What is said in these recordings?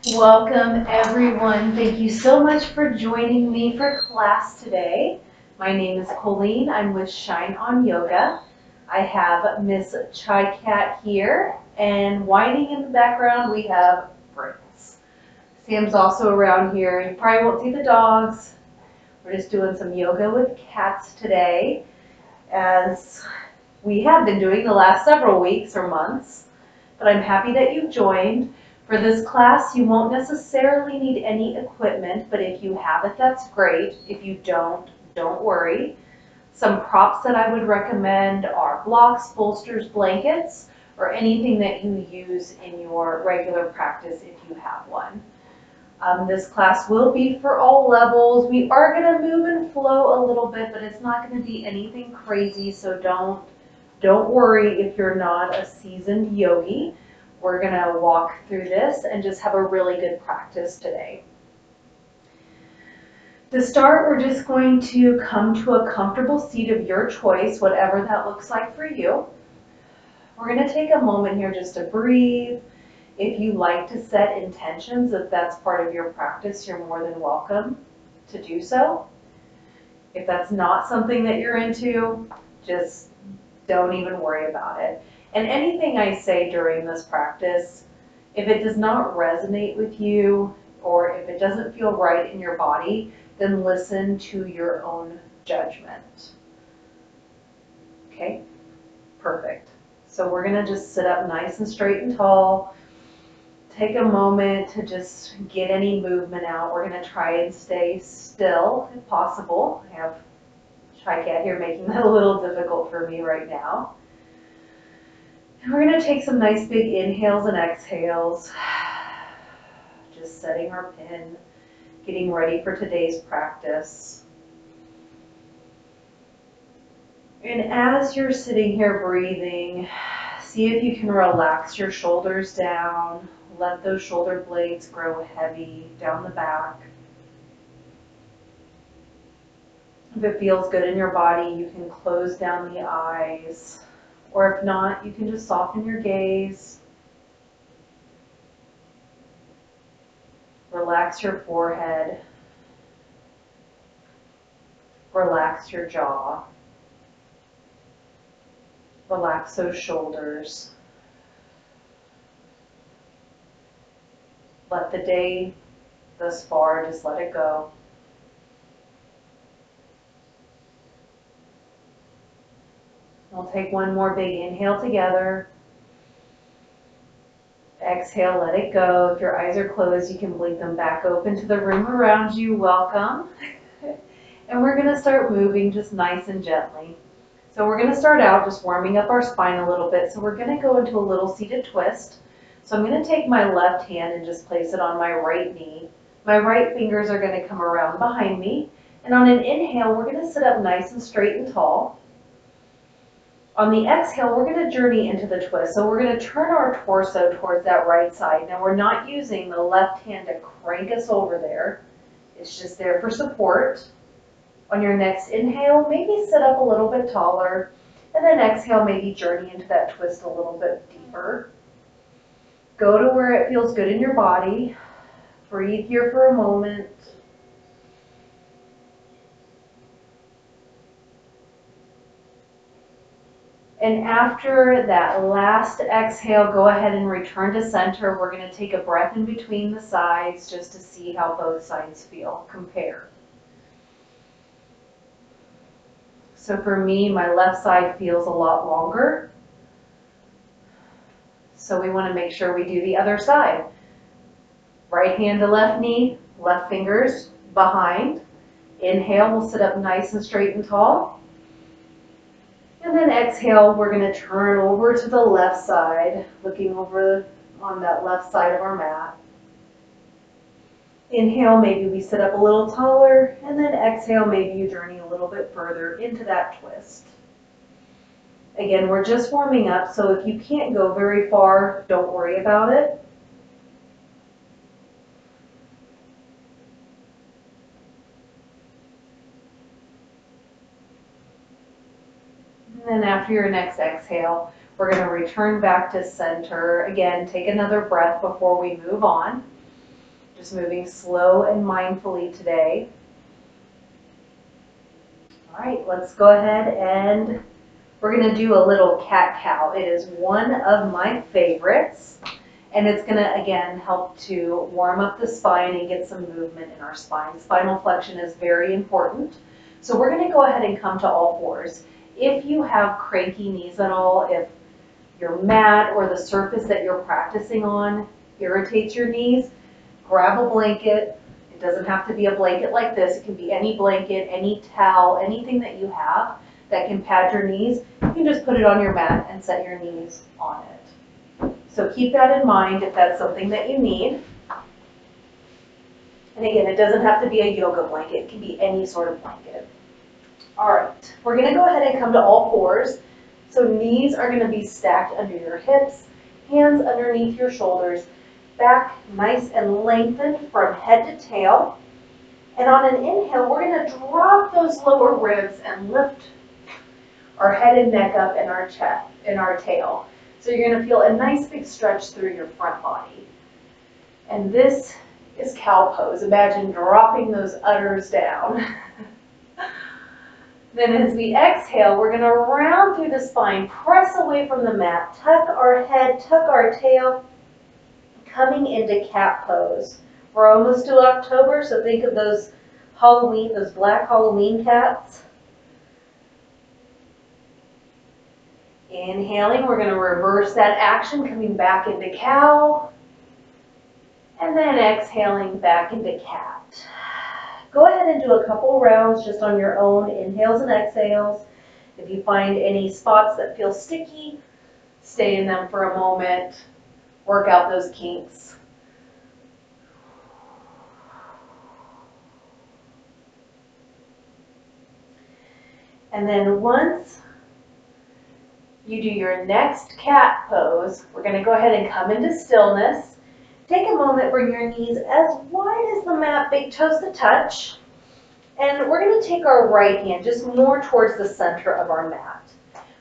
Welcome everyone. Thank you so much for joining me for class today. My name is Colleen. I'm with Shine On Yoga. I have Miss Chai Cat here, and whining in the background we have Prince. Sam's also around here. You probably won't see the dogs. We're just doing some yoga with cats today, as we have been doing the last several weeks or months. But I'm happy that you joined. For this class, you won't necessarily need any equipment, but if you have it, that's great. If you don't worry. Some props that I would recommend are blocks, bolsters, blankets, or anything that you use in your regular practice if you have one. This class will be for all levels. We are going to move and flow a little bit, but it's not going to be anything crazy, so don't worry if you're not a seasoned yogi. We're going to walk through this and just have a really good practice today. To start, we're just going to come to a comfortable seat of your choice, whatever that looks like for you. We're going to take a moment here just to breathe. If you like to set intentions, if that's part of your practice, you're more than welcome to do so. If that's not something that you're into, just don't even worry about it. And anything I say during this practice, if it does not resonate with you or if it doesn't feel right in your body, then listen to your own judgment. Okay, perfect. So we're gonna just sit up nice and straight and tall. Take a moment to just get any movement out. We're gonna try and stay still if possible. I have Shy Cat here making that a little difficult for me right now. And we're gonna take some nice big inhales and exhales. Just setting our pin, getting ready for today's practice. And as you're sitting here breathing, see if you can relax your shoulders down. Let those shoulder blades grow heavy down the back. If it feels good in your body, you can close down the eyes. Or if not, you can just soften your gaze. Relax your forehead. Relax your jaw. Relax those shoulders. Let the day thus far, just let it go. We'll take one more big inhale together. Exhale, let it go. If your eyes are closed, you can blink them back open to the room around you. Welcome. And we're going to start moving just nice and gently. So we're going to start out just warming up our spine a little bit. So we're going to go into a little seated twist. So I'm going to take my left hand and just place it on my right knee. My right fingers are going to come around behind me. And on an inhale, we're going to sit up nice and straight and tall. On the exhale, we're going to journey into the twist. So we're going to turn our torso towards that right side. Now we're not using the left hand to crank us over there. It's just there for support. On your next inhale, maybe sit up a little bit taller. And then exhale, maybe journey into that twist a little bit deeper. Go to where it feels good in your body. Breathe here for a moment. And after that last exhale, go ahead and return to center. We're going to take a breath in between the sides just to see how both sides feel. Compare. So for me, my left side feels a lot longer. So we want to make sure we do the other side. Right hand to left knee, left fingers behind. Inhale, we'll sit up nice and straight and tall. And then exhale, we're going to turn over to the left side, looking over on that left side of our mat. Inhale, maybe we sit up a little taller, and then exhale, maybe you journey a little bit further into that twist. Again, we're just warming up, so if you can't go very far, don't worry about it. And then after your next exhale, we're going to return back to center. Again, take another breath before we move on. Just moving slow and mindfully today. All right, let's go ahead and we're going to do a little cat-cow. It is one of my favorites, and it's going to, again, help to warm up the spine and get some movement in our spine. Spinal flexion is very important. So we're going to go ahead and come to all fours. If you have cranky knees at all, if your mat or the surface that you're practicing on irritates your knees, grab a blanket. It doesn't have to be a blanket like this. It can be any blanket, any towel, anything that you have that can pad your knees. You can just put it on your mat and set your knees on it. So keep that in mind if that's something that you need. And again, it doesn't have to be a yoga blanket. It can be any sort of blanket. All right, we're going to go ahead and come to all fours. So knees are going to be stacked under your hips, hands underneath your shoulders, back nice and lengthened from head to tail. And on an inhale, we're going to drop those lower ribs and lift our head and neck up in our chest, in our tail. So you're going to feel a nice big stretch through your front body. And this is cow pose. Imagine dropping those udders down. Then as we exhale, we're going to round through the spine, press away from the mat, tuck our head, tuck our tail, coming into cat pose. We're almost to October, so think of those Halloween, those black Halloween cats. Inhaling, we're going to reverse that action, coming back into cow, and then exhaling back into cat. Go ahead and do a couple rounds just on your own, inhales and exhales. If you find any spots that feel sticky, stay in them for a moment, work out those kinks. And then once you do your next cat pose, we're going to go ahead and come into stillness. Take a moment, bring your knees as wide as the mat, big toes to touch. And we're going to take our right hand just more towards the center of our mat.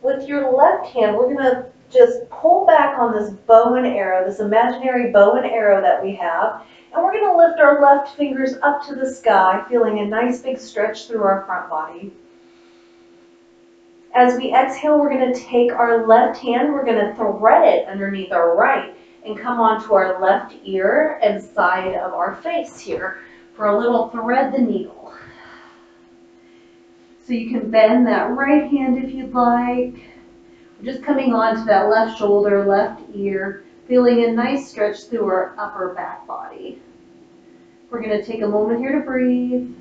With your left hand, we're going to just pull back on this bow and arrow, this imaginary bow and arrow that we have. And we're going to lift our left fingers up to the sky, feeling a nice big stretch through our front body. As we exhale, we're going to take our left hand, we're going to thread it underneath our right and come onto our left ear and side of our face here for a little thread the needle. So you can bend that right hand if you'd like. We're just coming onto that left shoulder, left ear, feeling a nice stretch through our upper back body. We're going to take a moment here to breathe.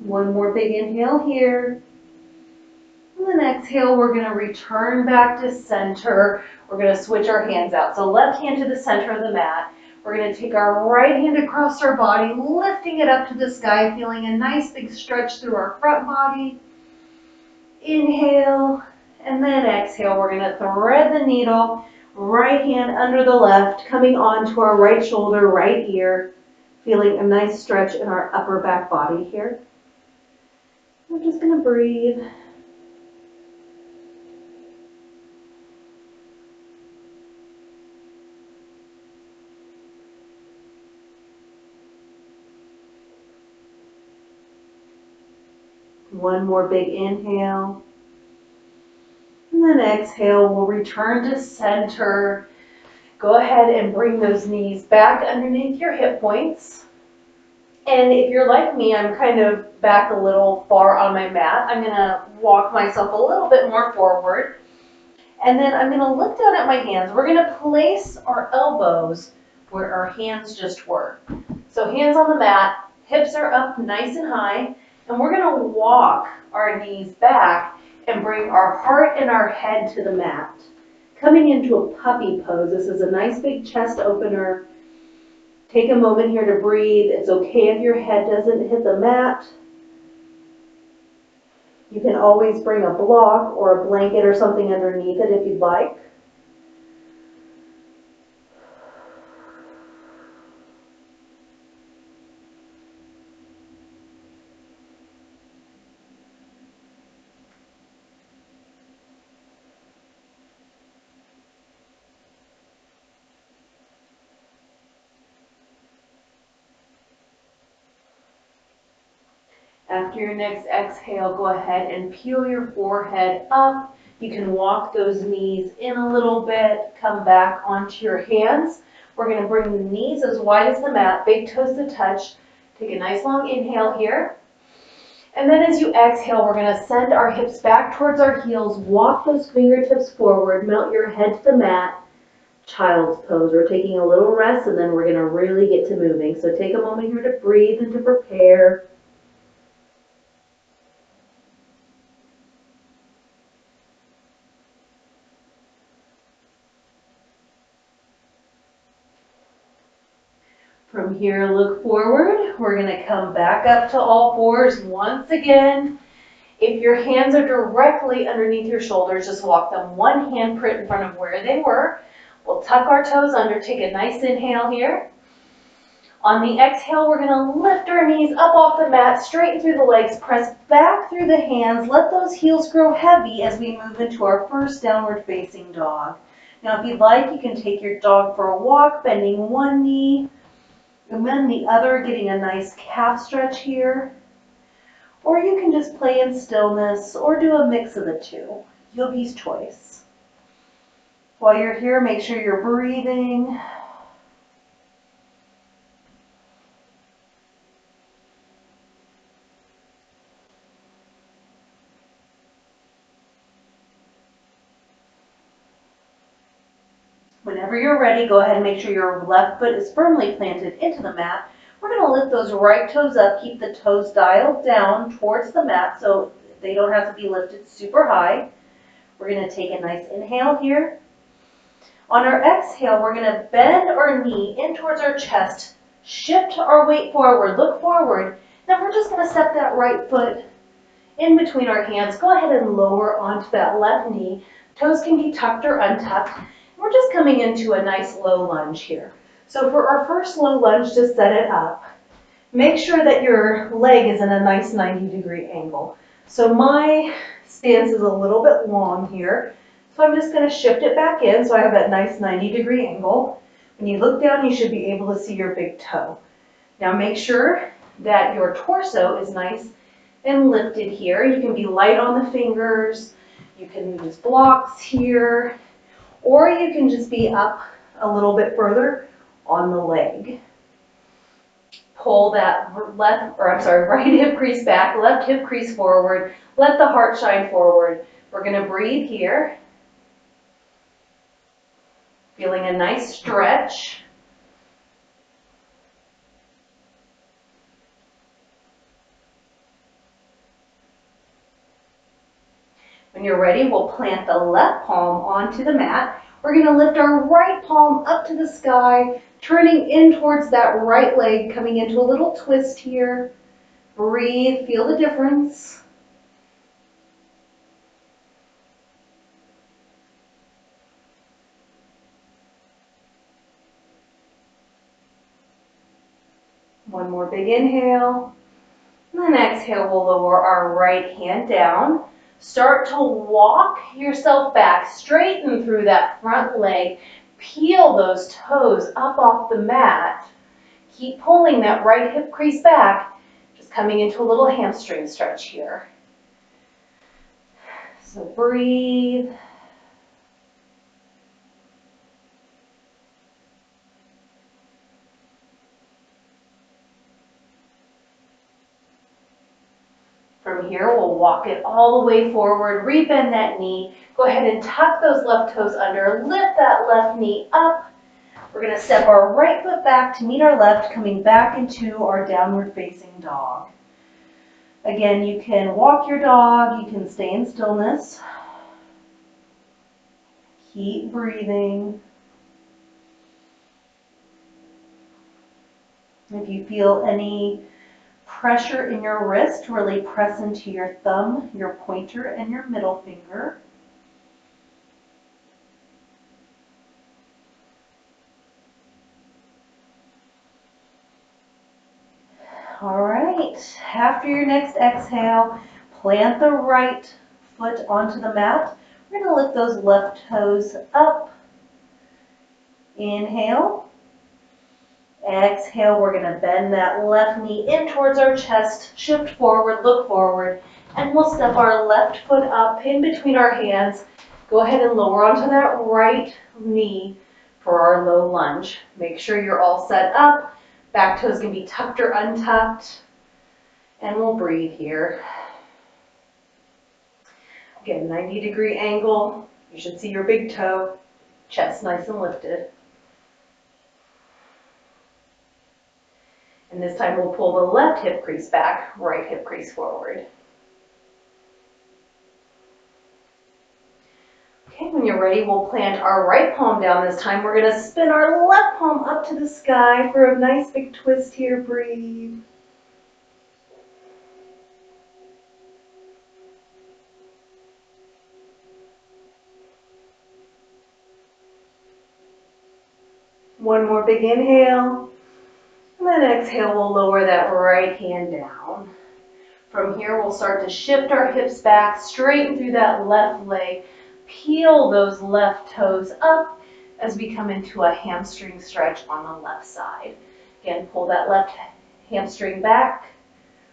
One more big inhale here. And then exhale, we're going to return back to center. We're going to switch our hands out. So left hand to the center of the mat. We're going to take our right hand across our body, lifting it up to the sky, feeling a nice big stretch through our front body. Inhale, and then exhale. We're going to thread the needle, right hand under the left, coming onto our right shoulder, right ear, feeling a nice stretch in our upper back body here. We're just going to breathe. One more big inhale. And then exhale, we'll return to center. Go ahead and bring those knees back underneath your hip points. And if you're like me, I'm kind of back a little far on my mat. I'm going to walk myself a little bit more forward. And then I'm going to look down at my hands. We're going to place our elbows where our hands just were. So hands on the mat, hips are up nice and high. And we're going to walk our knees back and bring our heart and our head to the mat. Coming into a puppy pose. This is a nice big chest opener. Take a moment here to breathe. It's okay if your head doesn't hit the mat. You can always bring a block or a blanket or something underneath it if you'd like. After your next exhale, go ahead and peel your forehead up. You can walk those knees in a little bit, come back onto your hands. We're going to bring the knees as wide as the mat, big toes to touch. Take a nice long inhale here. And then as you exhale, we're going to send our hips back towards our heels, walk those fingertips forward, melt your head to the mat. Child's pose. We're taking a little rest and then we're going to really get to moving. So take a moment here to breathe and to prepare. From here, look forward. We're going to come back up to all fours once again. If your hands are directly underneath your shoulders, just walk them one handprint in front of where they were. We'll tuck our toes under, take a nice inhale here. On the exhale, we're going to lift our knees up off the mat, straighten through the legs, press back through the hands. Let those heels grow heavy as we move into our first downward facing dog. Now, if you'd like, you can take your dog for a walk, bending one knee, and then the other, getting a nice calf stretch here. Or you can just play in stillness or do a mix of the two. Yogi's choice. While you're here, make sure you're breathing. Whenever you're ready, go ahead and make sure your left foot is firmly planted into the mat. We're going to lift those right toes up, keep the toes dialed down towards the mat so they don't have to be lifted super high. We're going to take a nice inhale here. On our exhale, we're going to bend our knee in towards our chest, shift our weight forward, look forward. Then we're just going to step that right foot in between our hands. Go ahead and lower onto that left knee. Toes can be tucked or untucked. We're just coming into a nice low lunge here. So for our first low lunge, just set it up. Make sure that your leg is in a nice 90-degree angle. So my stance is a little bit long here. So I'm just going to shift it back in so I have that nice 90-degree angle. When you look down, you should be able to see your big toe. Now make sure that your torso is nice and lifted here. You can be light on the fingers. You can use blocks here. Or you can just be up a little bit further on the leg. Pull that right hip crease back, left hip crease forward. Let the heart shine forward. We're going to breathe here. Feeling a nice stretch. When you're ready, we'll plant the left palm onto the mat. We're going to lift our right palm up to the sky, turning in towards that right leg, coming into a little twist here. Breathe, feel the difference. One more big inhale. And then exhale, we'll lower our right hand down. Start to walk yourself back, straighten through that front leg, peel those toes up off the mat. Keep pulling that right hip crease back, just coming into a little hamstring stretch here. So breathe. From here, we'll walk it all the way forward, rebend that knee. Go ahead and tuck those left toes under, lift that left knee up. We're going to step our right foot back to meet our left, coming back into our downward facing dog. Again, you can walk your dog, you can stay in stillness. Keep breathing. If you feel any pressure in your wrist, really press into your thumb, your pointer, and your middle finger. All right, after your next exhale, plant the right foot onto the mat. We're going to lift those left toes up. Inhale. Exhale, we're gonna bend that left knee in towards our chest, shift forward, look forward, and we'll step our left foot up in between our hands. Go ahead and lower onto that right knee for our low lunge. Make sure you're all set up. Back toes can be tucked or untucked. And we'll breathe here. Again, 90-degree angle. You should see your big toe, chest nice and lifted. And this time we'll pull the left hip crease back, right hip crease forward. Okay, when you're ready, we'll plant our right palm down this time. We're gonna spin our left palm up to the sky for a nice big twist here. Breathe. One more big inhale. And then exhale, we'll lower that right hand down. From here, we'll start to shift our hips back, straighten through that left leg, peel those left toes up as we come into a hamstring stretch on the left side. Again, pull that left hamstring back,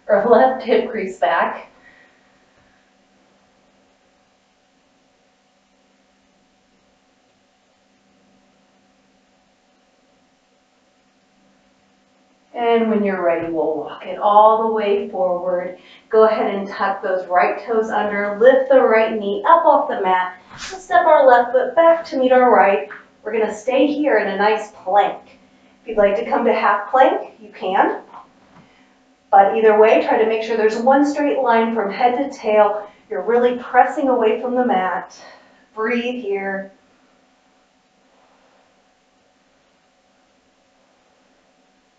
or left hip crease back. And when you're ready, we'll walk it all the way forward. Go ahead and tuck those right toes under, lift the right knee up off the mat. We'll step our left foot back to meet our right. We're gonna stay here in a nice plank. If you'd like to come to half plank, you can. But either way, try to make sure there's one straight line from head to tail. You're really pressing away from the mat. Breathe here.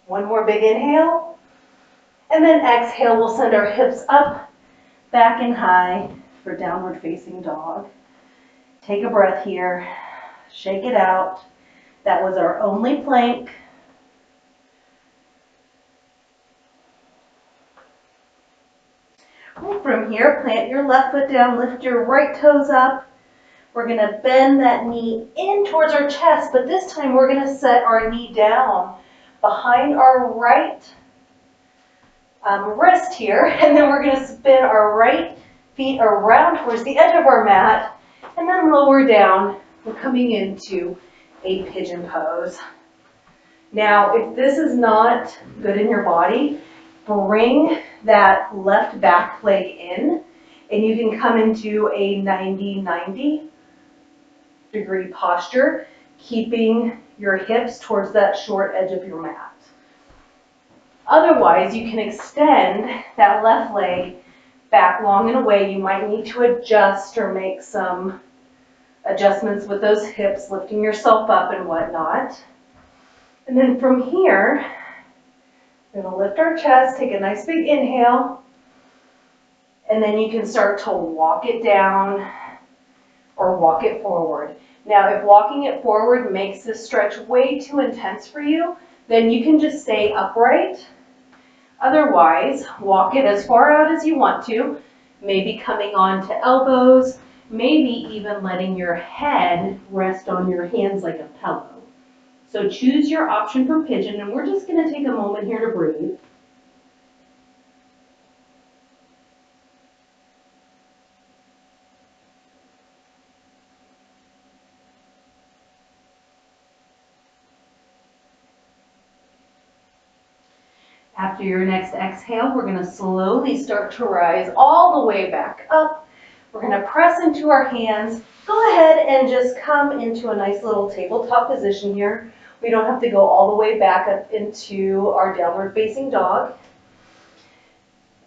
One more big inhale. And then exhale, we'll send our hips up, back and high for downward facing dog. Take a breath here. Shake it out. That was our only plank. From here, plant your left foot down, lift your right toes up. We're gonna bend that knee in towards our chest, but this time we're gonna set our knee down behind our right wrist here, and then we're gonna spin our right feet around towards the edge of our mat, and then lower down. We're coming into a pigeon pose. Now, if this is not good in your body, bring that left back leg in, and you can come into a 90-90 degree posture, keeping your hips towards that short edge of your mat. Otherwise, you can extend that left leg back long and away. You might need to adjust or make some adjustments with those hips, lifting yourself up and whatnot. And then from here, we're going to lift our chest, take a nice big inhale, and then you can start to walk it down or walk it forward. Now, if walking it forward makes this stretch way too intense for you, then you can just stay upright. Otherwise, walk it as far out as you want to, maybe coming on to elbows, maybe even letting your head rest on your hands like a pillow. So choose your option for pigeon, and we're just going to take a moment here to breathe. After your next exhale, we're going to slowly start to rise all the way back up. We're going to press into our hands. Go ahead and just come into a nice little tabletop position here. We don't have to go all the way back up into our downward facing dog.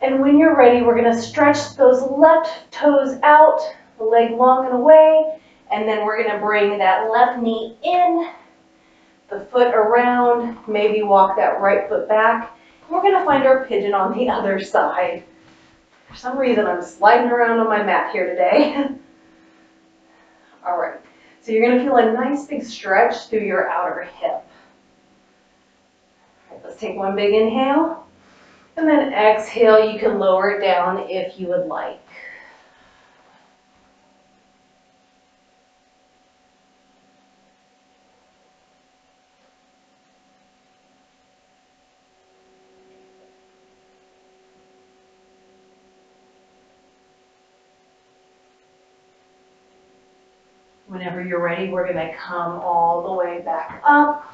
And when you're ready, we're going to stretch those left toes out, the leg long and away, and then we're going to bring that left knee in, the foot around, maybe walk that right foot back. We're going to find our pigeon on the other side. For some reason, I'm sliding around on my mat here today. All right, so you're going to feel a nice big stretch through your outer hip. All right, let's take one big inhale, and then exhale. You can lower it down if you would like. Whenever you're ready, we're gonna come all the way back up.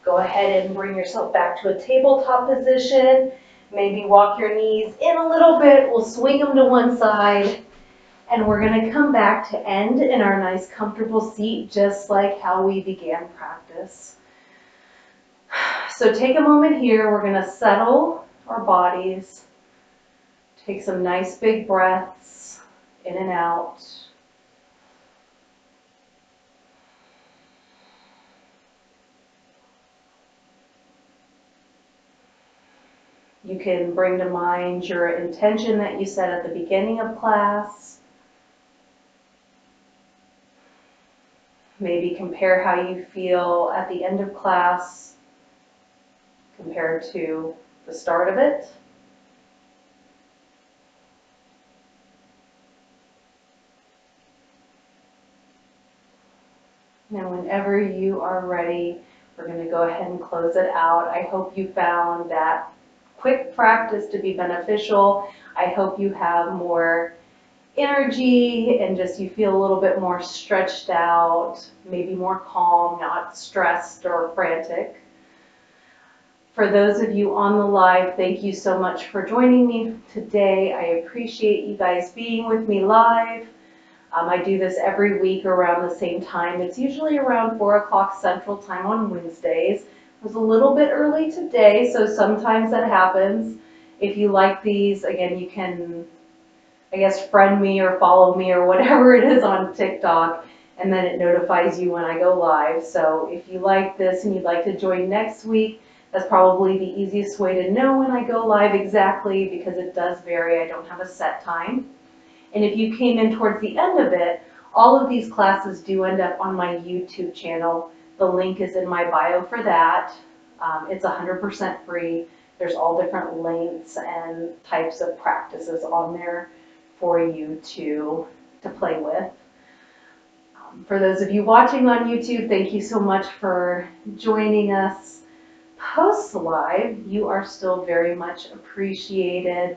Go ahead and bring yourself back to a tabletop position. Maybe walk your knees in a little bit. We'll swing them to one side. And we're gonna come back to end in our nice comfortable seat, just like how we began practice. So take a moment here. We're gonna settle our bodies. Take some nice big breaths in and out. You can bring to mind your intention that you set at the beginning of class. Maybe compare how you feel at the end of class compared to the start of it. Now, whenever you are ready, we're going to go ahead and close it out. I hope you found that quick practice to be beneficial. I hope you have more energy and just you feel a little bit more stretched out, maybe more calm, not stressed or frantic. For those of you on the live, thank you so much for joining me today. I appreciate you guys being with me live. I do this every week around the same time. It's usually around 4 o'clock Central Time on Wednesdays. It was a little bit early today, so sometimes that happens. If you like these, again, you can, I guess, friend me or follow me or whatever it is on TikTok, and then it notifies you when I go live. So if you like this and you'd like to join next week, that's probably the easiest way to know when I go live exactly, because it does vary. I don't have a set time. And if you came in towards the end of it, all of these classes do end up on my YouTube channel. The link is in my bio for that. It's 100% free. There's all different lengths and types of practices on there for you to play with. For those of you watching on YouTube, thank you so much for joining us post-live. You are still very much appreciated.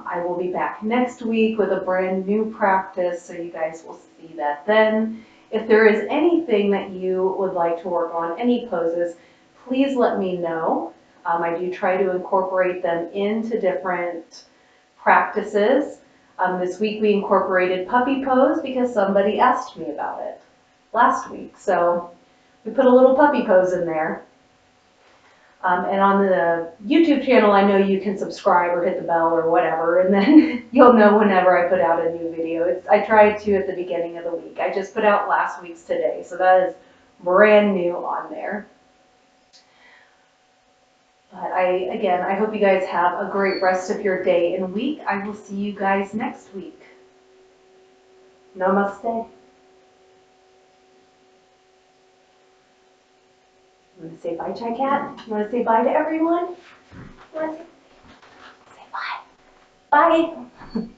I will be back next week with a brand new practice, so you guys will see that then. If there is anything that you would like to work on, any poses, please let me know. I do try to incorporate them into different practices. This week we incorporated puppy pose because somebody asked me about it last week. So we put a little puppy pose in there. And on the YouTube channel, I know you can subscribe or hit the bell or whatever, and then you'll know whenever I put out a new video. I try to at the beginning of the week. I just put out last week's today, so that is brand new on there. But again, I hope you guys have a great rest of your day and week. I will see you guys next week. Namaste. You want to say bye, Chai Cat? You want to say bye to everyone? You want to say bye? Bye.